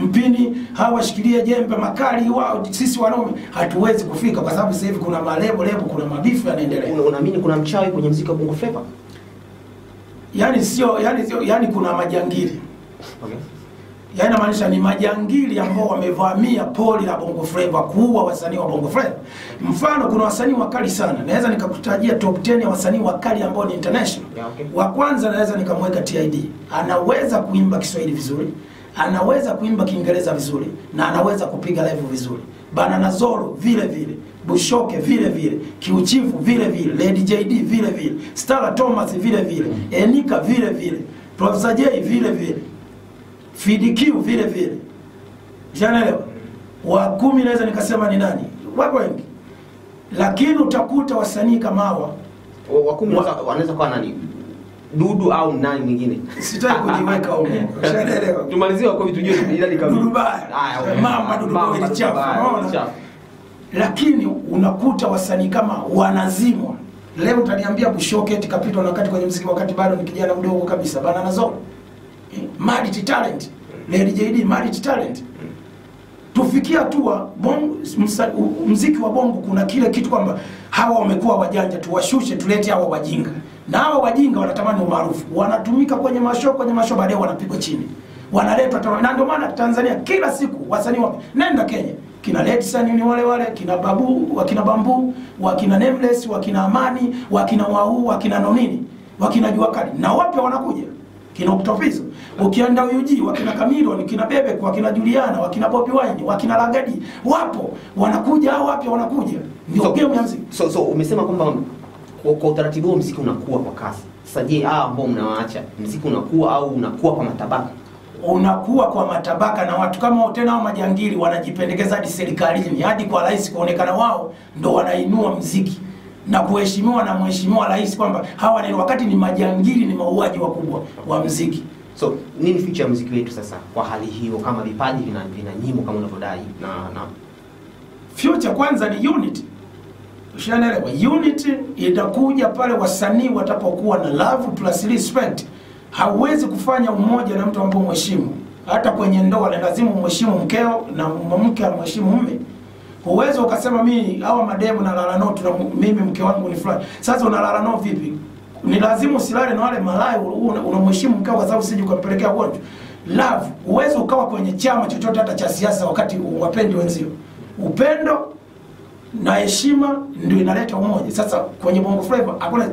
mpini, hawa washikilie jembe makali, wao sisi wanaume hatuwezi kufika kwa sababu sasa hivi kuna malebo, kuna mabifu yanaendelea. Unaamini kuna mchawi kwenye muziki wa Bongo Flava? Yani kuna majangili. Okay. Yani inamaanisha ni majangili ambao wamevamia poli la Bongo Flava kuua wasanii wa Bongo Flava. Mfano kuna wasanii wakali sana. Naweza nikakutajia top 10 ya wasanii wakali ambao ni international. Yeah, okay. Wa kwanza naweza nikamweka TID. Anaweza kuimba Kiswahili vizuri, anaweza kuimba Kiingereza vizuri, na anaweza kupiga live vizuri. Banana Zoro vile vile, Bushoke vile vile, Kiuchifu vile vile, Lady JD vile vile, Stella Thomas vile vile, Enika vile vile, Professor J vile vile, FDQ vile vile. Janaelewa? Wa 10 naweza nikasema ni nani? Wapo wengi. Lakini utakuta wasanii kama hawa wa 10 wanaweza kuwa nani? Dudu au nani mwingine? Sitaki kujiweka huko. Janaelewa? Tumalizie kwa vitu tujue idadi kamili. Dudu baya. Mama Dudu baya chafu. Unaona? Lakini unakuta wasanii kama wanazimwa. Leo utaniambia Bushoke eti kapita na wakati kwenye muziki wakati bado ni kijana mdogo kabisa. Banana Zoro. Multi talent. Lady JD multi talent. Tufikia hatua muziki wa Bongo kuna kile kitu kwamba hawa wamekuwa wajanja, tuwashushe tulete hawa wajinga. Na hawa wajinga wanatamani umaarufu. Wanatumika kwenye mashow baadaye wanapigwa chini. Wanaletwa na ndio maana Tanzania kila siku wasanii wapi? Nenda Kenya. Kina Letson ni wale kina Babu, wakina Bambu, wakina Nameless, wakina Amani, wakina Wau, wakina Nonini, wakina Jua Kali. Na wapi wanakuja? Kina Octopizzo. Ukienda UG, wakina Camilo, kina Bebe, wakina Juliana, wakina Bobby Wine, wakina Lagadi, wapo wanakuja au wapi wanakuja? Ndio game ya muziki. So umesema kwamba kwa utaratibu wa muziki unakuwa kwa kasi. Sasa je, ambao mnawaacha muziki unakuwa au unakuwa kwa matabaka? Unakuwa kwa matabaka, na watu kama tena hao majangili wanajipendekeza hadi serikalini, hadi kwa rais kuonekana wao ndo wanainua muziki na kuheshimiwa na mheshimiwa rais kwamba hawa ni wakati ni majangili, ni mauaji wakubwa wa muziki. So nini future ya muziki wetu sasa kwa hali hiyo, kama vipaji vinanyimwa kama unavyodai? Na future kwanza ni unity. Ushaelewa? Unity itakuja pale wasanii watapokuwa na love plus respect. Hauwezi kufanya umoja na mtu ambaye mheshimu. Hata kwenye ndoa lazima umheshimu mkeo na mke amheshimu mume. Huwezi ukasema mimi hawa mademu na lala nao mimi mke wangu ni fulani. Sasa unalala nao vipi? Ni lazima usilale na wale malaya, unamheshimu mkeo kwa sababu usije ukampelekea ugonjwa. Love, huwezi ukawa kwenye chama chochote hata cha siasa wakati wapendi wenzio. Upendo na heshima ndio inaleta umoja. Sasa kwenye Bongo Flava hakuna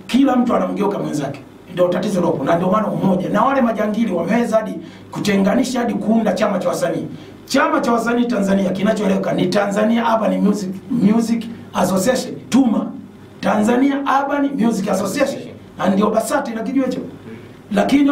kila mtu anamgeuka mwenzake. Ndio tatizo lopo, na ndio maana umoja. Na wale majangili wameweza hadi kutenganisha hadi kuunda chama cha wasanii. Chama cha wasanii Tanzania kinachoeleweka ni Tanzania Urban Music Association, TUMA. Tanzania Urban Music Association. Ndio BASATA inakijua hicho. Lakini